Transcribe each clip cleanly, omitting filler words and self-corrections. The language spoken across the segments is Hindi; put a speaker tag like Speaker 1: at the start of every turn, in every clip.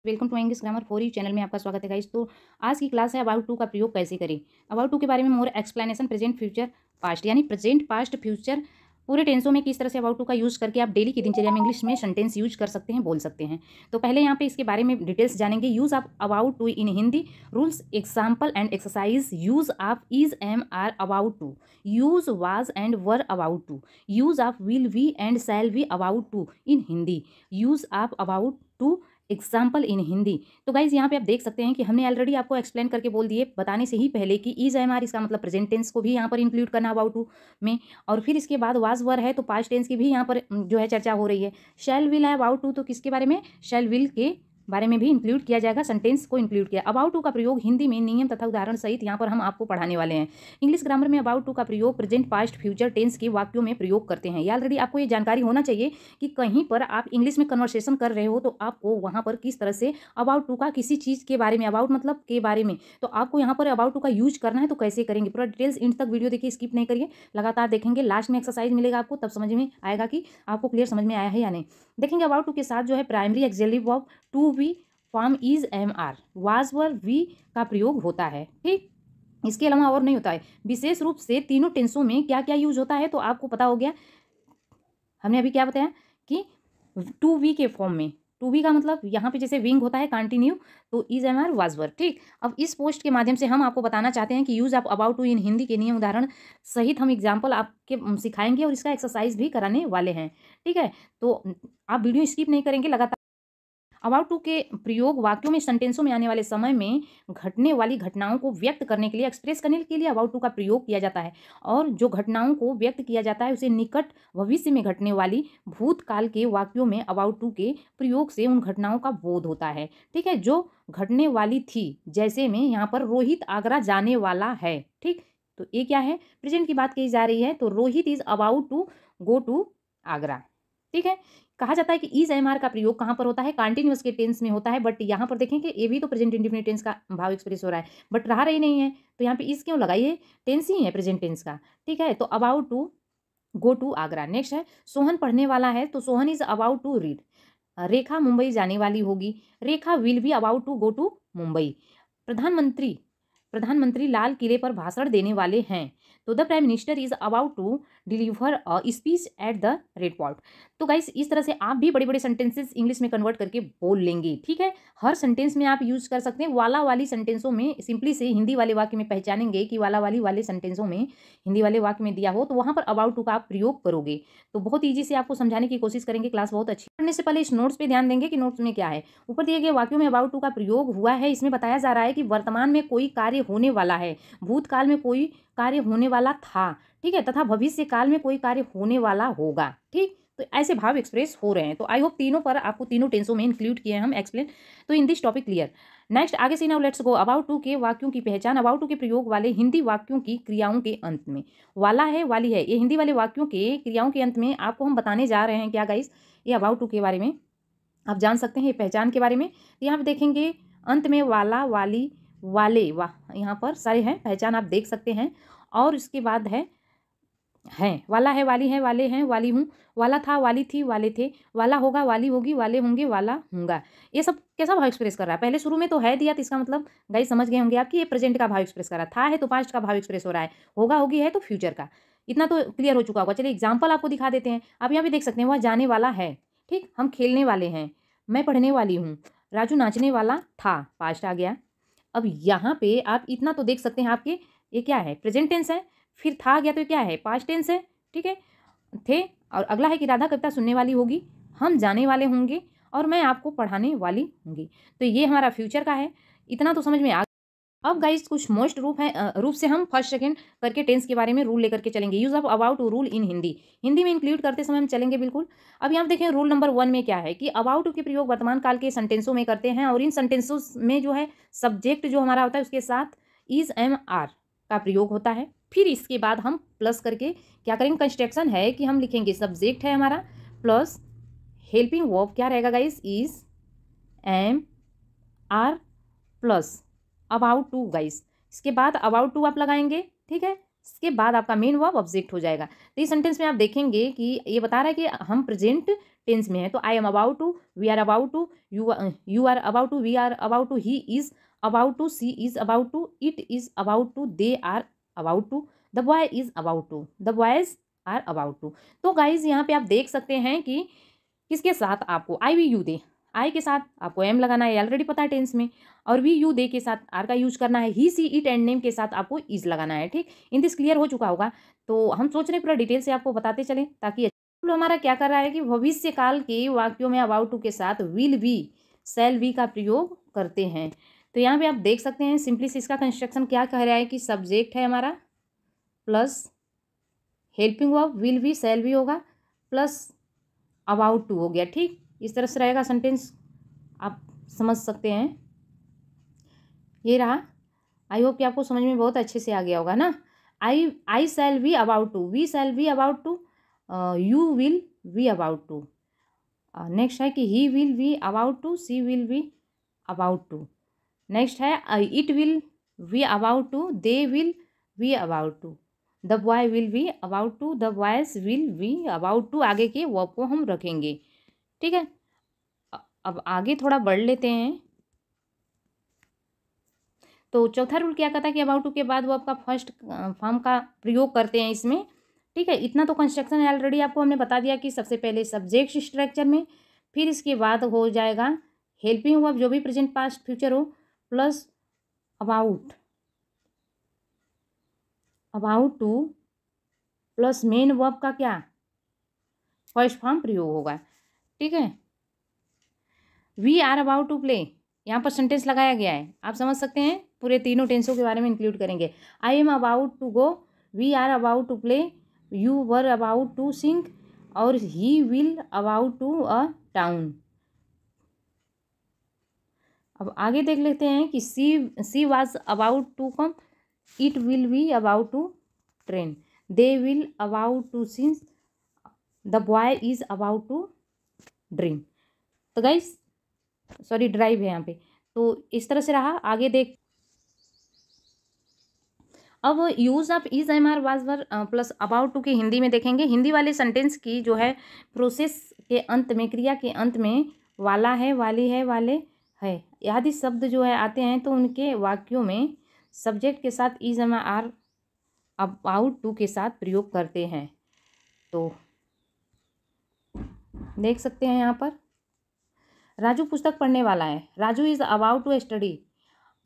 Speaker 1: Welcome to English grammar for you channel में आपका स्वागत है गाइस। तो आज की क्लास है अबाउट टू का प्रयोग कैसे करें। अबाउट टू के बारे में मोर एक्सप्लेनेशन प्रेजेंट फ्यूचर पास्ट, यानी प्रेजेंट पास्ट फ्यूचर पूरे टेंसों में किस तरह से अबाउट टू का यूज़ करके आप डेली की दिनचर्या में इंग्लिश में सेंटेंस यूज कर सकते हैं, बोल सकते हैं। तो पहले यहाँ पे इसके बारे में डिटेल्स जानेंगे। Use of about to in Hindi, rules, example and exercise. Use of is, am, are, about to. Use, was and were about to. Use of will, we and shall be about to in Hindi. Use of about to example in Hindi. तो गाइज यहाँ पे आप देख सकते हैं कि हमने ऑलरेडी आपको एक्सप्लेन करके बोल दिए बताने से ही पहले कि इज, एम, आर इसका मतलब प्रेजेंट टेंस को भी यहाँ पर इंक्लूड करना अबाउट टू में, और फिर इसके बाद वाज वर है तो पास्ट टेंस की भी यहाँ पर जो है चर्चा हो रही है। शैल विल है अबाउट टू, तो किसके बारे में, शैल विल के बारे में भी इंक्लूड किया जाएगा, सेंटेंस को इंक्लूड किया। अबाउट टू का प्रयोग हिंदी में नियम तथा उदाहरण सहित यहाँ पर हम आपको पढ़ाने वाले हैं। इंग्लिश ग्रामर में अबाउट टू का प्रयोग प्रेजेंट, पास्ट, फ्यूचर टेंस के वाक्यों में प्रयोग करते हैं। ये ऑलरेडी आपको ये जानकारी होना चाहिए कि कहीं पर आप इंग्लिश में कन्वर्सेशन कर रहे हो तो आपको वहाँ पर किस तरह से अबाउट टू का किसी चीज़ के बारे में, अबाउट मतलब के बारे में, तो आपको यहाँ पर अबाउट टू का यूज करना है तो कैसे करेंगे। पूरा डिटेल्स इन तक वीडियो देखिए, स्किप नहीं करिए, लगातार देखेंगे। लास्ट में एक्सरसाइज मिलेगा आपको, तब समझ में आएगा कि आपको क्लियर समझ में आया है या नहीं। देखेंगे अबाउट टू के साथ जो है primary auxiliary verb to be form is, am, are, was, were, we का प्रयोग होता है। ठीक, इसके अलावा और नहीं होता है। विशेष रूप से तीनों टेंसों में क्या क्या यूज होता है तो आपको पता हो गया। हमने अभी क्या बताया कि टू वी के फॉर्म में, टू वी का मतलब यहाँ पे जैसे विंग होता है कंटिन्यू, तो इज, एम, आर, वाज, वर। ठीक, अब इस पोस्ट के माध्यम से हम आपको बताना चाहते हैं कि use of about to in Hindi के नियम उदाहरण सहित हम एग्जाम्पल आपके सिखाएंगे और इसका एक्सरसाइज भी कराने वाले हैं। ठीक है, तो आप वीडियो स्किप नहीं करेंगे, लगातार। अबाउट टू के प्रयोग वाक्यों में, सेंटेंसों में आने वाले समय में घटने वाली घटनाओं को व्यक्त करने के लिए, एक्सप्रेस करने के लिए अबाउट टू का प्रयोग किया जाता है। और जो घटनाओं को व्यक्त किया जाता है उसे निकट भविष्य में घटने वाली भूतकाल के वाक्यों में अबाउट टू के प्रयोग से उन घटनाओं का बोध होता है। ठीक है, जो घटने वाली थी, जैसे में यहाँ पर रोहित आगरा जाने वाला है। ठीक, तो ये क्या है, प्रेजेंट की बात कही जा रही है, तो Rohit is about to go to Agra. ठीक है, कहा जाता है कि इज, एम, आर का प्रयोग कहाँ पर होता है, कॉन्टिन्यूअस के टेंस में होता है, बट यहाँ पर देखें कि ये भी तो प्रेजेंट इंडेफिनिट टेंस का भाव एक्सप्रेस हो रहा है, बट रहा रही नहीं है, तो यहाँ पे इज क्यों लगाइए, टेंस ही है प्रेजेंट टेंस का। ठीक है, तो about to go to Agra. Next है, सोहन पढ़ने वाला है, तो Sohan is about to read. Rekha Mumbai जाने वाली होगी, Rekha will be about to go to Mumbai. प्रधानमंत्री प्रधानमंत्री लाल किले पर भाषण देने वाले हैं, तो the prime minister is about to deliver a speech at the red fort. तो गाइस इस तरह से आप भी बड़े बड़े सेंटेंसेस इंग्लिश में कन्वर्ट करके बोल लेंगे। ठीक है, हर सेंटेंस में आप यूज कर सकते हैं। वाला वाली सेंटेंसों में सिंपली से हिंदी वाले वाक्य में पहचानेंगे कि वाला वाली वाले सेंटेंसों में हिंदी वाले वाक्य में दिया हो तो वहां पर अबाउट टू का आप प्रयोग करोगे। तो बहुत ईजी से आपको समझाने की कोशिश करेंगे, क्लास बहुत अच्छी। पढ़ने से पहले इस नोट्स पे ध्यान देंगे कि नोट्स में क्या है। ऊपर दिए गए वाक्यों में अबाउट टू का प्रयोग हुआ है, इसमें बताया जा रहा है कि वर्तमान में कोई कार्य होने वाला है, भूतकाल में कोई कार्य होने वाला था, ठीक है, तथा भविष्य काल में कोई कार्य होने वाला होगा। ठीक, तो ऐसे भाव एक्सप्रेस हो रहे हैं। तो आई होप तीनों पर आपको तीनों टेंसों में इंक्लूड किए हैं हम एक्सप्लेन। तो in this topic clear. Next आगे से now let's go. About to के वाक्यों की पहचान। अबाउट टू के प्रयोग वाले हिंदी वाक्यों की क्रियाओं के अंत में, वाला है, वाली है, ये हिंदी वाले वाक्यों के क्रियाओं के अंत में आपको हम बताने जा रहे हैं क्या गाइस, ये अबाउट टू के बारे में आप जान सकते हैं, ये पहचान के बारे में। यहाँ पे देखेंगे अंत में वाला, वाली, वाले, वाह, यहाँ पर सारे हैं, पहचान आप देख सकते हैं। और इसके बाद है वाला है, वाली है, वाले हैं, वाली हूँ, वाला था, वाली थी, वाले थे, वाला होगा, वाली होगी, वाले होंगे, वाला होगा। ये सब कैसा भाव एक्सप्रेस कर रहा है, पहले शुरू में तो है दिया, तो इसका मतलब गाइस समझ गए होंगे आपकी, ये प्रेजेंट का भाव एक्सप्रेस कर रहा था है तो पास्ट का भाव एक्सप्रेस हो रहा है, होगा होगी है तो फ्यूचर का। इतना तो क्लियर हो चुका होगा। चलिए एग्जाम्पल आपको दिखा देते हैं। आप यहाँ पे देख सकते हैं, वह जाने वाला है, ठीक, हम खेलने वाले हैं, मैं पढ़ने वाली हूँ, राजू नाचने वाला था, पास्ट आ गया। अब यहाँ पे आप इतना तो देख सकते हैं आपके, ये क्या है, प्रेजेंट टेंस है, फिर था गया तो क्या है, पास्ट टेंस है। ठीक है, थे, और अगला है कि राधा कविता सुनने वाली होगी, हम जाने वाले होंगे, और मैं आपको पढ़ाने वाली होंगी। तो ये हमारा फ्यूचर का है, इतना तो समझ में आ। अब गाइस कुछ मोस्ट रूप से हम फर्स्ट सेकंड करके टेंस के बारे में रूल लेकर के चलेंगे। Use of about to rule in Hindi, Hindi में इंक्लूड करते समय हम चलेंगे बिल्कुल। अब यहाँ देखें रूल नंबर 1 में क्या है कि अबाउट टू के प्रयोग वर्तमान काल के सेंटेंसों में करते हैं, और इन सेंटेंसों में जो है सब्जेक्ट जो हमारा होता है उसके साथ इज, एम, आर का प्रयोग होता है। फिर इसके बाद हम प्लस करके क्या करेंगे, कंस्ट्रक्शन है कि हम लिखेंगे सब्जेक्ट है हमारा प्लस हेल्पिंग वर्ब क्या रहेगा guys, is, am, are plus about to guys. इसके बाद अबाउट टू आप लगाएंगे, ठीक है, इसके बाद आपका मेन वर्ब ऑब्जेक्ट हो जाएगा। तो इस सेंटेंस में आप देखेंगे कि ये बता रहा है कि हम प्रेजेंट टेंस में है। तो I am about to, we are about to, you are about to, we are about to, he is about to, she is about to, it is about to, they are about to, the boy is about to, the boys are about to. तो गाइज यहाँ पे आप देख सकते हैं कि किसके साथ आपको आई वी यू दे, आई के साथ आपको एम लगाना है, ऑलरेडी पता है टेंस में, और वी यू दे के साथ आर का यूज करना है, ही सी इट एंड नेम के साथ आपको इज लगाना है। ठीक, इन दिस क्लियर हो चुका होगा। तो हम सोच रहे हैं पूरा डिटेल से आपको बताते चले ताकि हमारा क्या कर रहा है कि भविष्य काल के वाक्यों में अबाउट टू के साथ विल बी, शैल बी का प्रयोग करते हैं। तो यहाँ पे आप देख सकते हैं सिंपली से इसका कंस्ट्रक्शन क्या कह रहा है कि सब्जेक्ट है हमारा plus helping verb will be shall be होगा प्लस अबाउट टू हो गया। ठीक, इस तरह से रहेगा सेंटेंस, आप समझ सकते हैं। ये रहा, आई होप कि आपको समझ में बहुत अच्छे से आ गया होगा ना। I shall be about to, we shall be about to, you will be about to. Next है कि he will be about to, she will be about to. Next है it will be about to, they will be about to, the boy will be about to, the boys will be about to. आगे के वर्ब को हम रखेंगे। ठीक है, अब आगे थोड़ा बढ़ लेते हैं। तो चौथा रूल क्या कहता है कि अबाउट टू के बाद वर्ब का फर्स्ट फॉर्म का प्रयोग करते हैं इसमें। ठीक है, इतना तो कंस्ट्रक्शन ऑलरेडी आपको हमने बता दिया कि सबसे पहले सब्जेक्ट स्ट्रक्चर में, फिर इसके बाद हो जाएगा हेल्पिंग वर्ब जो भी प्रेजेंट पास्ट फ्यूचर हो, plus about, about to plus main verb का क्या फर्स्ट फॉर्म प्रयोग होगा। ठीक है, we are about to play, यहाँ पर सेंटेंस लगाया गया है, आप समझ सकते हैं। पूरे तीनों टेंसों के बारे में इंक्लूड करेंगे। I am about to go, we are about to play, you were about to sing, और he will about to a town. अब आगे देख लेते हैं कि she was about to come, it will be about to train, they will about to sing, the boy is about to dream. तो गाइस सॉरी ड्राइव है यहाँ पे। तो इस तरह से रहा, आगे देख। अब use of is am are was were plus about to के हिंदी में देखेंगे। हिंदी वाले सेंटेंस की जो है प्रोसेस के अंत में, क्रिया के अंत में वाला है, वाली है, वाले है आदि शब्द जो है आते हैं, तो उनके वाक्यों में सब्जेक्ट के साथ is am are about to के साथ प्रयोग करते हैं। तो देख सकते हैं यहाँ पर राजू पुस्तक पढ़ने वाला है, Raju is about to study,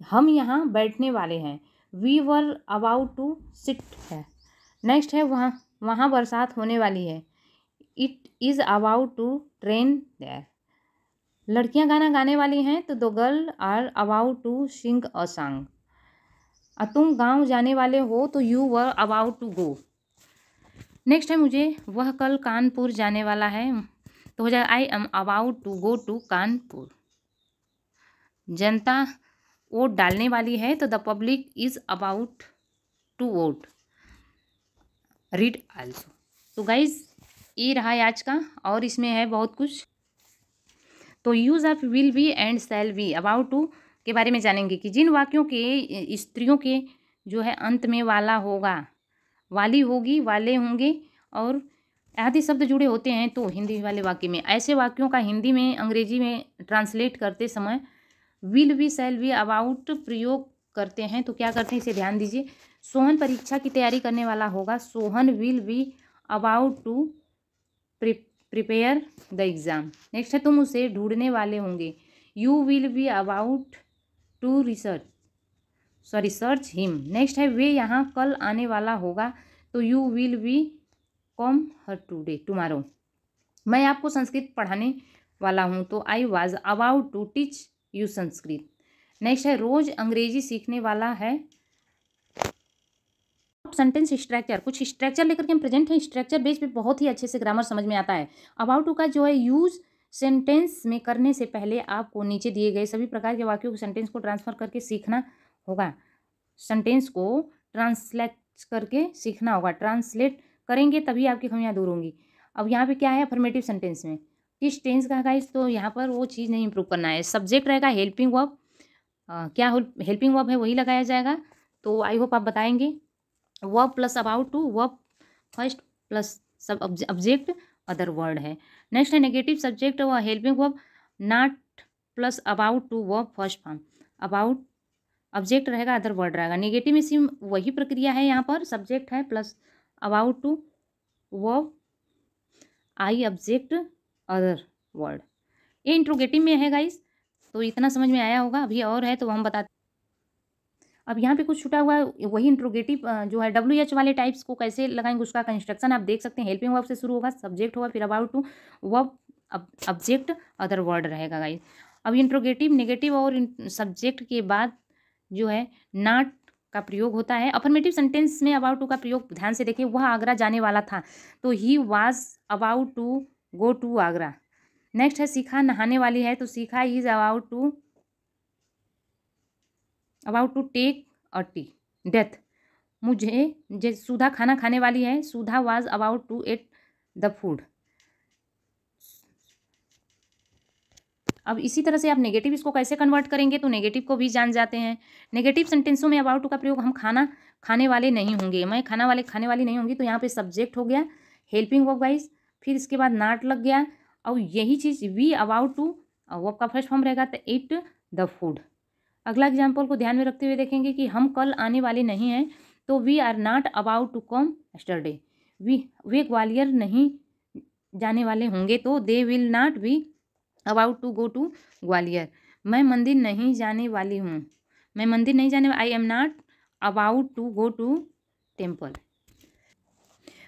Speaker 1: हम यहाँ बैठने वाले हैं, we were about to sit है। नेक्स्ट है वहाँ बरसात होने वाली है, it is about to rain there. लड़कियाँ गाना गाने वाली हैं, तो the girl are about to sing a song. तुम गाँव जाने वाले हो, तो you were about to go. Next है मुझे वह कल कानपुर जाने वाला है, तो हो जाएगा I am about to go to Kanpur. जनता वोट डालने वाली है, तो the public is about to vote. Read also. तो गाइज ये रहा आज का, और इसमें है बहुत कुछ। तो use of will be and shall be about to के बारे में जानेंगे कि जिन वाक्यों के स्त्रियों के जो है अंत में वाला होगा, वाली होगी, वाले होंगे और आदि शब्द जुड़े होते हैं, तो हिंदी वाले वाक्य में ऐसे वाक्यों का हिंदी में अंग्रेजी में ट्रांसलेट करते समय will be shell be about प्रयोग करते हैं। तो क्या करते हैं इसे ध्यान दीजिए। सोहन परीक्षा की तैयारी करने वाला होगा, Sohan will be about to prepare the exam. Next है तुम उसे ढूंढने वाले होंगे, you will be about to search him. Next है वे यहाँ कल आने वाला होगा, तो you will be come here tomorrow. मैं आपको संस्कृत पढ़ाने वाला हूँ, तो I was about to teach you Sanskrit. Next है रोज अंग्रेजी सीखने वाला है। सेंटेंस स्ट्रक्चर, कुछ स्ट्रक्चर लेकर के हम प्रेजेंट है, स्ट्रक्चर बेस पे बहुत ही अच्छे से ग्रामर समझ में आता है। अबाउट टू का जो है यूज सेंटेंस में करने से पहले आपको नीचे दिए गए सभी प्रकार के वाक्यों को सेंटेंस को ट्रांसफर करके सीखना होगा, सेंटेंस को ट्रांसलेट करके सीखना होगा। ट्रांसलेट करेंगे तभी आपकी खामियां दूर होंगी। अब यहाँ पे क्या है अफर्मेटिव सेंटेंस में किस टेंस का गाइस, तो यहाँ पर वो चीज़ नहीं इंप्रूव करना है। सब्जेक्ट रहेगा हेल्पिंग वर्ब, क्या हेल्पिंग वर्ब है वही लगाया जाएगा। तो आई होप आप बताएंगे। Verb plus about to, verb first plus सब ऑब्जेक्ट अदर वर्ड है। नेक्स्ट है नेगेटिव सब्जेक्ट व helping verb, not plus about to verb first form, about object रहेगा अदर वर्ड रहेगा। नेगेटिव में सेम वही प्रक्रिया है, यहाँ पर सब्जेक्ट है plus about to verb I object other word. ये इंट्रोगेटिव में है गाइस, तो इतना समझ में आया होगा। अभी और है तो हम बताते। अब यहाँ पे कुछ छूटा हुआ है, वही इंट्रोगेटिव जो है WH वाले टाइप्स को कैसे लगाएंगे उसका कंस्ट्रक्शन आप देख सकते हैं। हेल्पिंग वर्ब से शुरू होगा, सब्जेक्ट होगा, फिर about to verb object other word रहेगा गाइस। अब इंट्रोगेटिव नेगेटिव और सब्जेक्ट के बाद जो है नॉट का प्रयोग होता है। अफर्मेटिव सेंटेंस में अबाउट टू का प्रयोग ध्यान से देखिए, वह आगरा जाने वाला था, तो he was about to go to Agra. Next है शिखा नहाने वाली है, तो Shikha is about to take a tea death. मुझे सुधा खाना खाने वाली है, Sudha was about to eat the food. अब इसी तरह से आप नेगेटिव इसको कैसे कन्वर्ट करेंगे, तो नेगेटिव को भी जान जाते हैं। नेगेटिव सेंटेंसों में अबाउट टू का प्रयोग हम खाना खाने वाले नहीं होंगे, मैं खाने वाली नहीं होंगी, तो यहाँ पे सब्जेक्ट हो गया हेल्पिंग वर्ब गाइस, फिर इसके बाद नॉट लग गया, और यही चीज़ वी अबाउट टू वर्ब का फर्स्ट फॉर्म रहेगा तो ईट द फूड। अगला एग्जाम्पल को ध्यान में रखते हुए देखेंगे कि हम कल आने वाले नहीं हैं, तो we are not about to come yesterday. वे ग्वालियर नहीं जाने वाले होंगे, तो they will not be about to go to Gwalior. मैं मंदिर नहीं जाने वाली हूँ, मैं मंदिर नहीं जाने, I am not about to go to temple.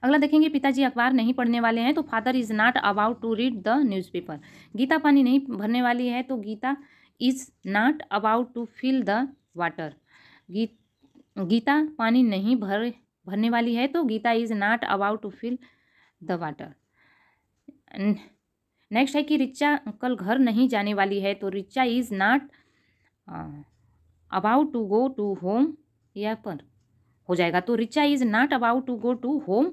Speaker 1: अगला देखेंगे पिताजी अखबार नहीं पढ़ने वाले हैं, तो father is not about to read the newspaper. Geeta पानी नहीं भरने वाली है, तो Geeta is not about to fill the water. Geeta पानी नहीं भरने वाली है, तो Geeta is not about to fill the water. Next है कि रिचा कल घर नहीं जाने वाली है, तो Richa is not about to go to home, यहाँ पर हो जाएगा, तो Richa is not about to go to home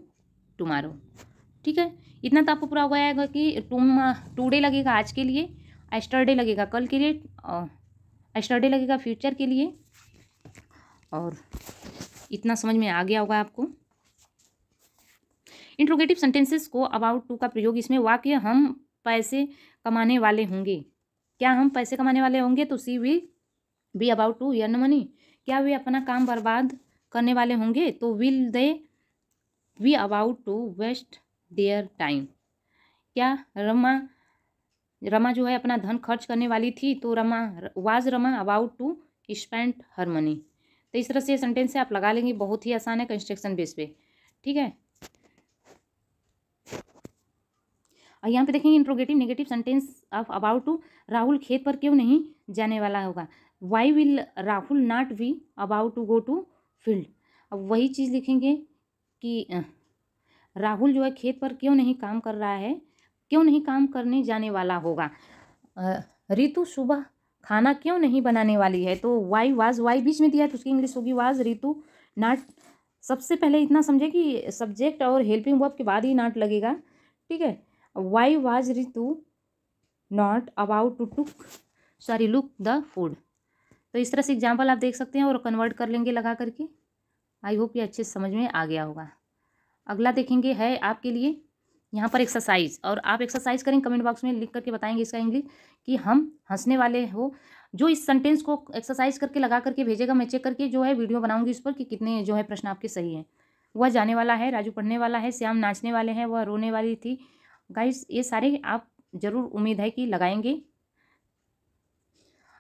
Speaker 1: tomorrow. ठीक है, इतना तो आपको पूरा हो गया कि टुडे लगेगा आज के लिए, एस्टरडे लगेगा कल के लिए, एस्टरडे लगेगा फ्यूचर के लिए, और इतना समझ में आ गया होगा आपको। इंट्रोगेटिव सेंटेंसेस को अबाउट टू का प्रयोग, इसमें वाक्य हम पैसे कमाने वाले होंगे, क्या हम पैसे कमाने वाले होंगे, तो she will be about to earn money. क्या वे अपना काम बर्बाद करने वाले होंगे, तो will they be about to waste their time. क्या रमा जो है अपना धन खर्च करने वाली थी, तो Rama about to spend her money. तो इस तरह से सेंटेंस से आप लगा लेंगे, बहुत ही आसान है कंस्ट्रक्शन बेस पे। ठीक है, और यहाँ पे देखेंगे interrogative negative sentence of about to, Rahul खेत पर क्यों नहीं जाने वाला होगा, why will Rahul not be about to go to field. अब वही चीज़ लिखेंगे कि राहुल जो है खेत पर क्यों नहीं काम कर रहा है, क्यों नहीं काम करने जाने वाला होगा। रितु सुबह खाना क्यों नहीं बनाने वाली है, तो वाई वाज, वाई बीच में दिया है तो उसकी इंग्लिश होगी वाज रितु नॉट। सबसे पहले इतना समझे कि सब्जेक्ट और हेल्पिंग वर्ब के बाद ही नॉट लगेगा। ठीक है, why was Ritu not about to look the food. तो इस तरह से एग्जाम्पल आप देख सकते हैं और कन्वर्ट कर लेंगे लगा करके। आई होप ये अच्छे समझ में आ गया होगा। अगला देखेंगे है आपके लिए यहाँ पर एक्सरसाइज, और आप एक्सरसाइज करेंगे, कमेंट बॉक्स में लिख करके बताएंगे इसका इंग्लिश कि हम हंसने वाले हो। जो इस सेंटेंस को एक्सरसाइज करके लगा करके भेजेगा, मैं चेक करके जो है वीडियो बनाऊंगी इस पर कि कितने जो है प्रश्न आपके सही हैं। वह जाने वाला है, राजू पढ़ने वाला है, श्याम नाचने वाले हैं, वह रोने वाली थी। गाइस ये सारे आप जरूर उम्मीद है कि लगाएंगे।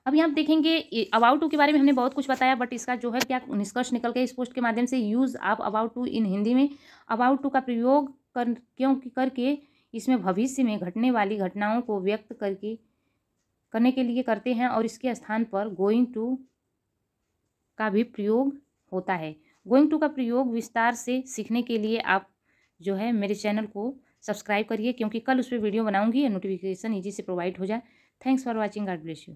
Speaker 1: अब यहाँ देखेंगे अबाउट टू के बारे में हमने बहुत कुछ बताया, बट इसका जो है क्या निष्कर्ष निकल के इस पोस्ट के माध्यम से, यूज़ आप अबाउट टू इन हिंदी में अबाउट टू का प्रयोग करके इसमें भविष्य में घटने वाली घटनाओं को व्यक्त करने के लिए करते हैं, और इसके स्थान पर गोइंग टू का भी प्रयोग होता है। गोइंग टू का प्रयोग विस्तार से सीखने के लिए आप जो है मेरे चैनल को सब्सक्राइब करिए, क्योंकि कल उस पर वीडियो बनाऊंगी, नोटिफिकेशन ईजी से प्रोवाइड हो जाए। Thanks for watching, God bless you.